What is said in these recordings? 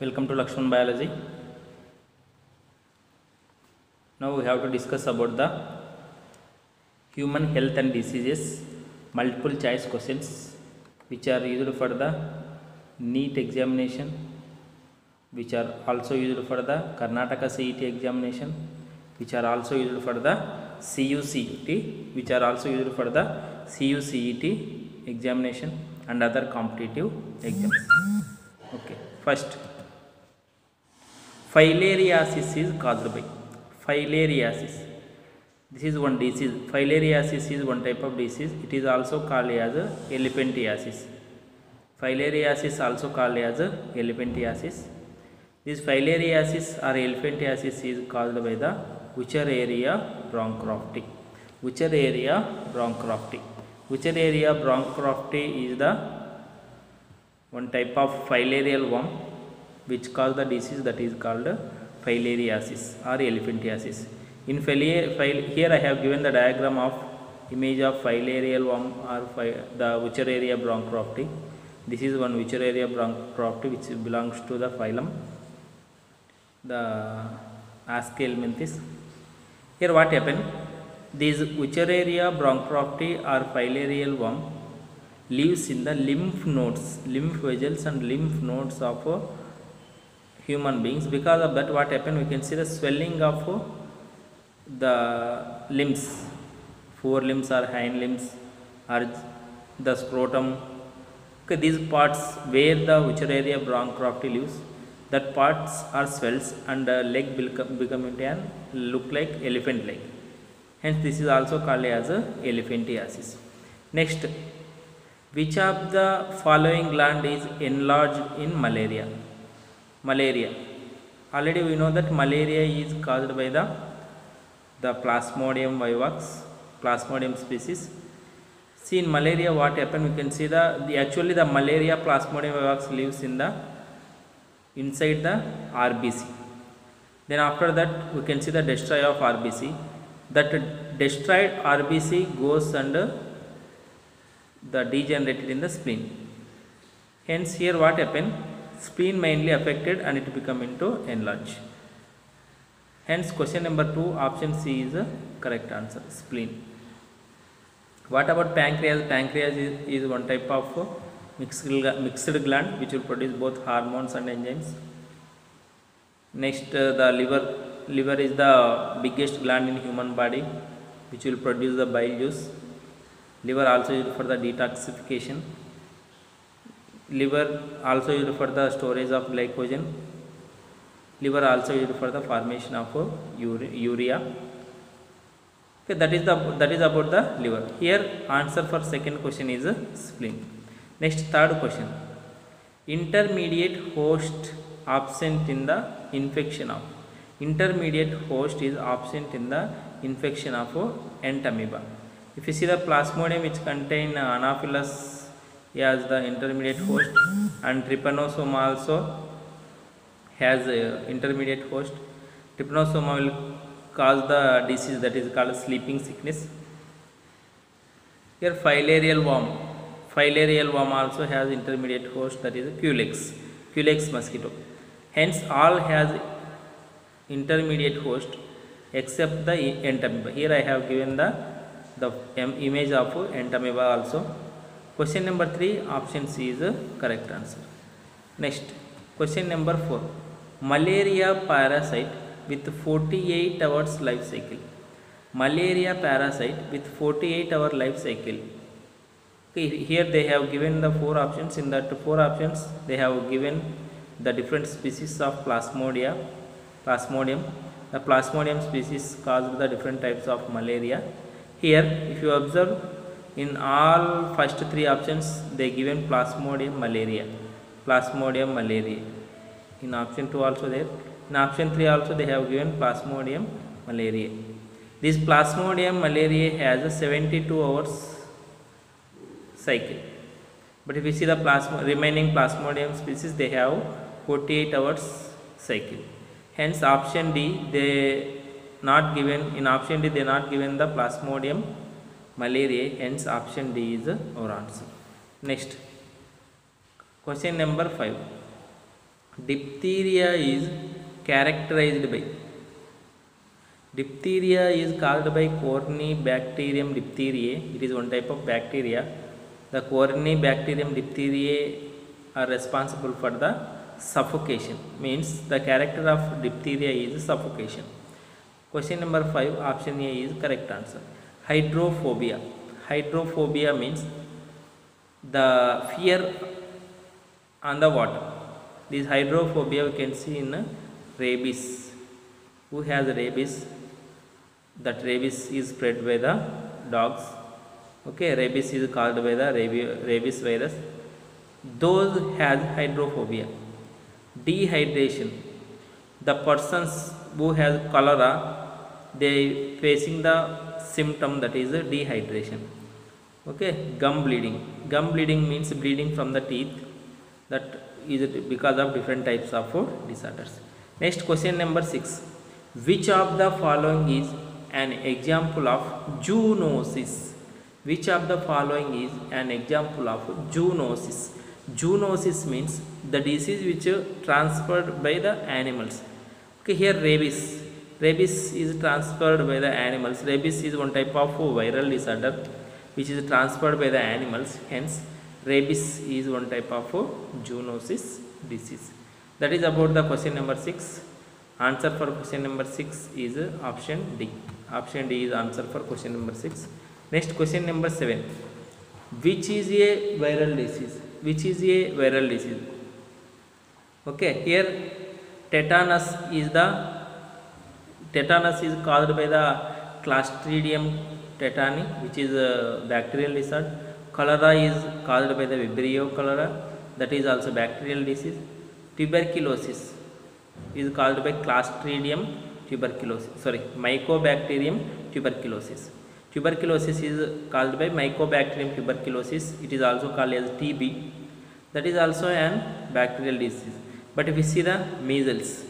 Welcome to Lakshman Biology. Now we have to discuss about the human health and diseases, multiple choice questions which are used for the NEET examination, which are also used for the Karnataka CET examination, which are also used for the CUCET, which are also used for the CUCET examination and other competitive exams. Okay, first, filariasis is caused by filariasis. This is one disease. Filariasis is one type of disease. It is also called as elephantiasis. Filariasis also called as elephantiasis. This filariasis or elephantiasis is caused by the Wuchereria bancrofti. Wuchereria bancrofti. Wuchereria bancrofti is the one type of filarial worm which cause the disease that is called filariasis or elephantiasis. In here I have given the diagram of image of filarial worm or the Wuchereria bancrofti. This is one Wuchereria bancrofti which belongs to the phylum, the Aschelminthes. Here what happened? These Wuchereria bancrofti or filarial worm lives in the lymph nodes, lymph vessels and lymph nodes of human beings. Because of that, what happened? We can see the swelling of the limbs, forelimbs or hind limbs or the scrotum. Okay, these parts where the Wuchereria bancrofti lives, that parts are swells and the leg become and look like elephant leg. Hence, this is also called as elephantiasis. Next, which of the following gland is enlarged in malaria? Malaria. Already we know that malaria is caused by the Plasmodium vivax, Plasmodium species. See, in malaria what happened? We can see actually the malaria Plasmodium vivax lives in the inside the RBC. Then after that we can see the destroy of RBC. That destroyed RBC goes under the degenerated in the spleen. Hence here what happened? Spleen mainly affected and it become into enlarged. Hence question number 2, option C is the correct answer, spleen. What about pancreas? Pancreas is one type of mixed gland which will produce both hormones and enzymes. Next, the liver. Liver is the biggest gland in human body which will produce the bile juice. Liver also used for the detoxification. Liver also used for the storage of glycogen. Liver also used for the formation of urea. Okay, that is about the liver. Here answer for second question is spleen. Next, third question. Intermediate host absent in the infection of. Intermediate host is absent in the infection of entamoeba. If you see the Plasmodium which contain Anopheles as the intermediate host, and Trypanosoma also has intermediate host. Trypanosoma will cause the disease that is called sleeping sickness. Here filarial worm also has intermediate host, that is Culex mosquito. Hence all has intermediate host except the entamoeba. Here I have given the image of entamoeba also. Question number 3, option C is the correct answer. Next, question number 4. Malaria parasite with 48 hours life cycle. Malaria parasite with 48-hour life cycle. Okay, here they have given the 4 options. In that 4 options, they have given the different species of Plasmodium. The Plasmodium species caused the different types of malaria. Here, if you observe, in all first 3 options, they given Plasmodium malaria. In option 2 also there. In option 3 also they have given Plasmodium malaria. This Plasmodium malaria has a 72 hours cycle. But if you see the remaining Plasmodium species, they have 48 hours cycle. Hence option D, they not given the Plasmodium malaria. Hence option D is our answer. Next, question number 5. Diphtheria is characterized by. Diphtheria is caused by Corynebacterium diphtheriae. It is one type of bacteria. The Corynebacterium diphtheriae are responsible for the suffocation. Means the character of diphtheria is suffocation. Question number 5, option A is correct answer. Hydrophobia. Hydrophobia means the fear on the water. This hydrophobia we can see in rabies. Who has rabies? That rabies is spread by the dogs. Okay, rabies is caused by the rabies virus. Those has hydrophobia. Dehydration. The persons who has cholera, they facing the symptom, that is dehydration. Okay, gum bleeding. Gum bleeding means bleeding from the teeth. That is because of different types of disorders. Next, question number 6. Which of the following is an example of zoonosis? Which of the following is an example of zoonosis? Zoonosis means the disease which transferred by the animals. Okay, here rabies. Rabies is transferred by the animals. Rabies is one type of viral disorder which is transferred by the animals. Hence, rabies is one type of zoonosis disease. That is about the question number 6. Answer for question number 6 is option D. Option D is answer for question number 6. Next, question number 7. Which is a viral disease? Which is a viral disease? Okay, here tetanus is caused by the Clostridium tetani, which is a bacterial disease. Cholera is caused by the Vibrio cholera, that is also bacterial disease. Tuberculosis is caused by Clostridium Mycobacterium tuberculosis. Tuberculosis is caused by Mycobacterium tuberculosis. It is also called as TB. That is also an bacterial disease. But if we see the measles,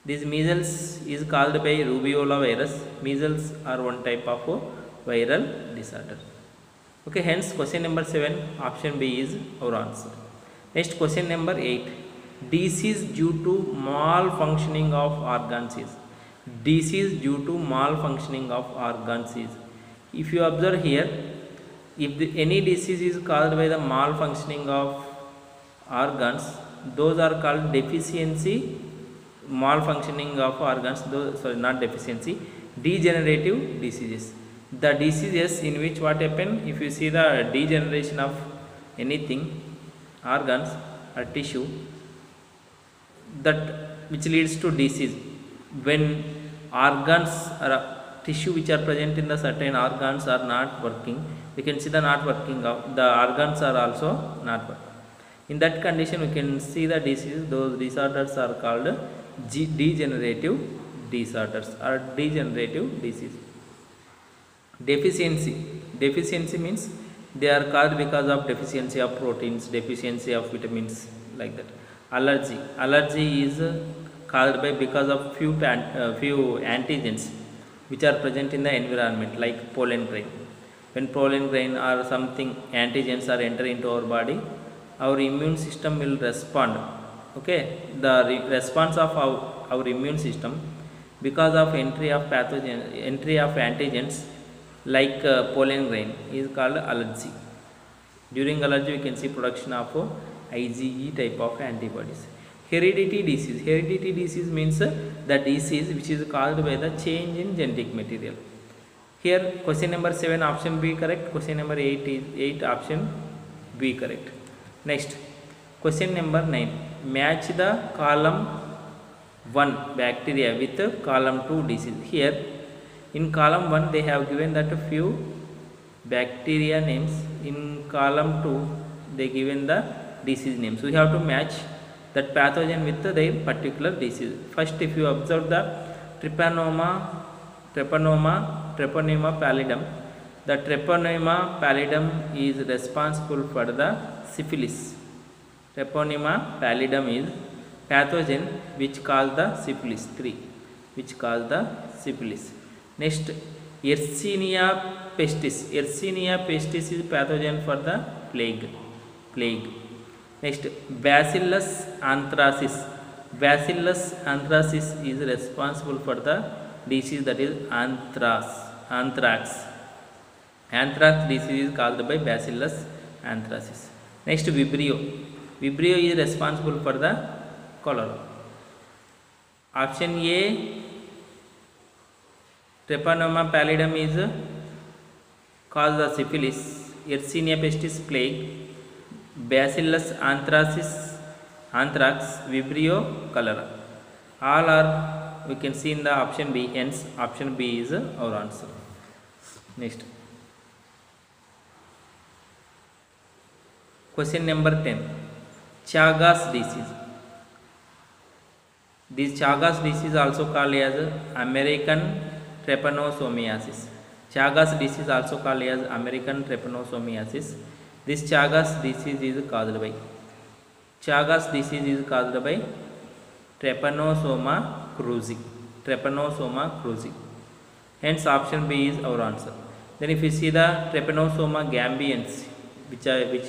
this measles is caused by rubeola virus. Measles are one type of viral disorder. Okay, hence question number 7, option B is our answer. Next, question number 8. Disease due to malfunctioning of organs is. Disease due to malfunctioning of organs is. If you observe here, if any disease is caused by the malfunctioning of organs, those are called deficiency, malfunctioning of organs, degenerative diseases. The diseases in which what happen, if you see the degeneration of anything, organs or tissue, that which leads to disease. When organs or tissue which are present in the certain organs are not working, we can see the not working of the organs are also not working. In that condition, we can see the disease. Those disorders are called degenerative disorders or degenerative disease. Deficiency means they are caused because of deficiency of proteins, deficiency of vitamins, like that. Allergy is caused by because of few antigens which are present in the environment, like pollen grain. When pollen grain or something antigens are enter into our body, our immune system will respond. Okay, the response of our immune system because of entry of antigens like pollen grain is called allergy. During allergy, we can see production of IgE type of antibodies. Hereditary disease means the disease which is caused by the change in genetic material. Here question number 7 option B correct, question number 8 option B correct. Next, question number 9. Match the column 1 bacteria with column 2 disease. Here in column 1 they have given that a few bacteria names. In column 2 they given the disease names. We have to match that pathogen with their particular disease. First, if you observe the Treponema pallidum, the Treponema pallidum is responsible for the syphilis. Treponema pallidum is pathogen which cause the syphilis. 3. Which cause the syphilis. Next, Yersinia pestis. Yersinia pestis is pathogen for the plague. Next, Bacillus anthracis. Bacillus anthracis is responsible for the disease that is anthrax. Anthrax disease is caused by Bacillus anthracis. Next, Vibrio. Vibrio is responsible for the cholera. Option A, Treponema pallidum is caused the syphilis. Yersinia pestis plague. Bacillus anthrax, Vibrio, cholera. All are we can see in the option B. Hence, option B is our answer. Next, question number 10. Chagas disease. This Chagas disease also called as American trypanosomiasis. Chagas disease also called as American trypanosomiasis. This Chagas disease is caused by Trypanosoma cruzi. Hence, option B is our answer. Then, if you see the Trypanosoma gambians, which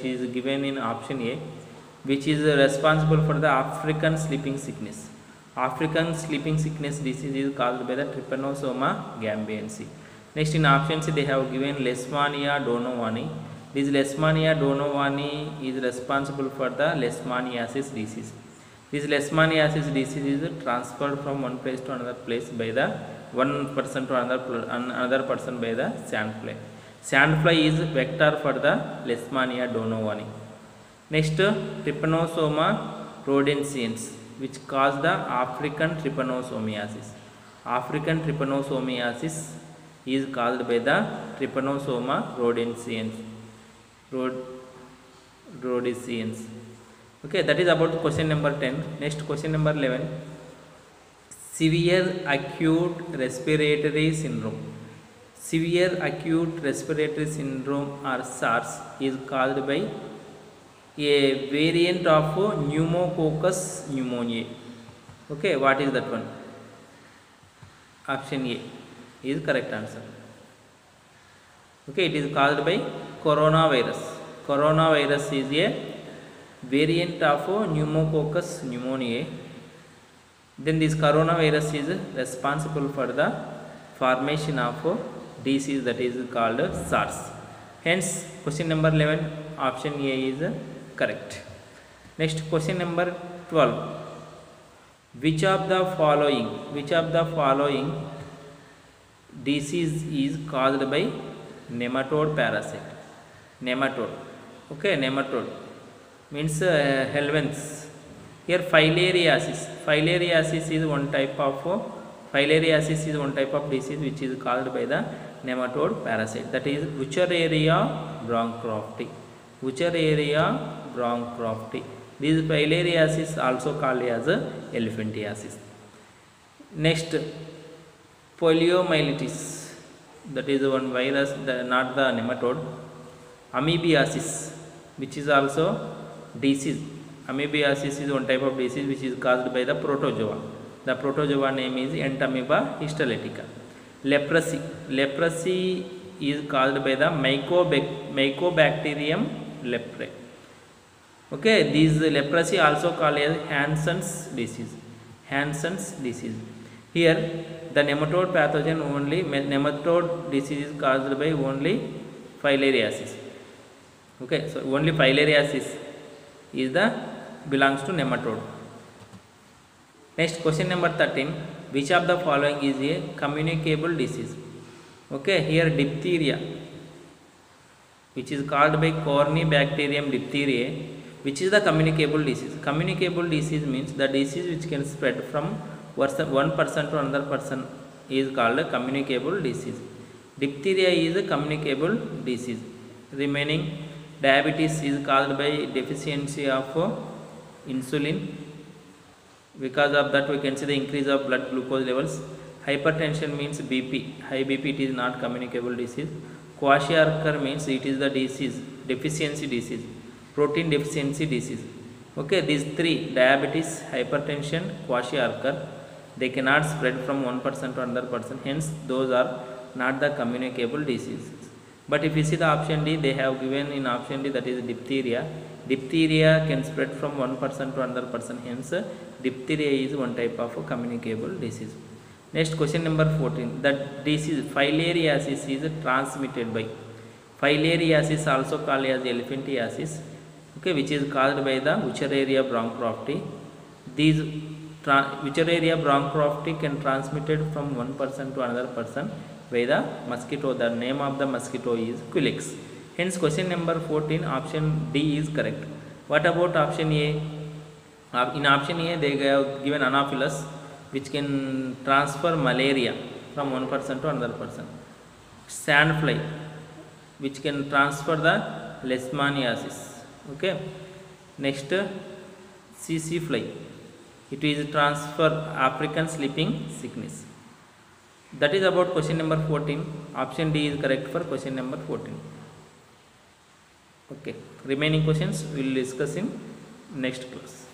is given in option A, which is responsible for the African sleeping sickness. African sleeping sickness disease is caused by the Trypanosoma gambians. Next, in option C, they have given Leishmania donovani. This Leishmania donovani is responsible for the Leishmaniasis disease. This Leishmaniasis disease is transferred from one place to another place by the one person to another person by the sandfly. Sandfly is vector for the Leishmania donovani. Next, Trypanosoma rhodesiensis, which cause the African trypanosomiasis. African trypanosomiasis is caused by the Trypanosoma rhodesiensis. Okay, that is about question number 10. Next, question number 11. Severe acute respiratory syndrome. Severe acute respiratory syndrome or SARS is caused by a variant of Pneumococcus pneumoniae. Okay, what is that one? Option A is correct answer. Okay, it is caused by coronavirus. Coronavirus is a variant of Pneumococcus pneumoniae. Then this coronavirus is responsible for the formation of disease that is called SARS. Hence, question number 11, option A is correct. Next, question number 12. Which of the following disease is caused by nematode parasite? Nematode. Okay, nematode means helminths. Here, filariasis. Filariasis is one type of disease which is caused by the nematode parasite, that is Wuchereria bancrofti. This filariasis also called as elephantiasis. Next, poliomyelitis, that is one virus, not the nematode. Amoebiasis, which is also disease. Amoebiasis is one type of disease which is caused by the protozoa. The protozoa name is Entamoeba histolytica. Leprosy is caused by the Mycobacterium leprae. Okay, this leprosy also called as Hansen's disease. Here, the nematode pathogen only, nematode disease is caused by only filariasis. Okay, so only filariasis is belongs to nematode. Next, question number 13. Which of the following is a communicable disease? Okay, here diphtheria, which is called by Corynebacterium diphtheriae, which is the communicable disease. Communicable disease means the disease which can spread from one person to another person is called a communicable disease. Diphtheria is a communicable disease. Remaining, diabetes is caused by deficiency of insulin. Because of that, we can see the increase of blood glucose levels. Hypertension means BP. High BP, it is not communicable disease. Kwashiorkor means it is the disease, deficiency disease, protein deficiency disease. Okay, these three, diabetes, hypertension, Kwashiorkor, they cannot spread from one person to another person. Hence, those are not the communicable diseases. But if you see the option D, they have given in option D, that is diphtheria. Diphtheria can spread from one person to another person. Hence, diphtheria is one type of communicable disease. Next, question number 14. That disease filariasis is transmitted by. Filariasis also called as elephantiasis, okay, which is caused by the Wuchereria bronchorofti. These Wuchereria bronchorofti can transmitted from one person to another person by the mosquito. The name of the mosquito is Culex. Hence, question number 14, option D is correct. What about option A? In option A, they have given Anopheles, which can transfer malaria from one person to another person. Sandfly, which can transfer the leishmaniasis. Okay. Next, CC fly. It is transfer African sleeping sickness. That is about question number 14. Option D is correct for question number 14. Okay. Remaining questions we will discuss in next class.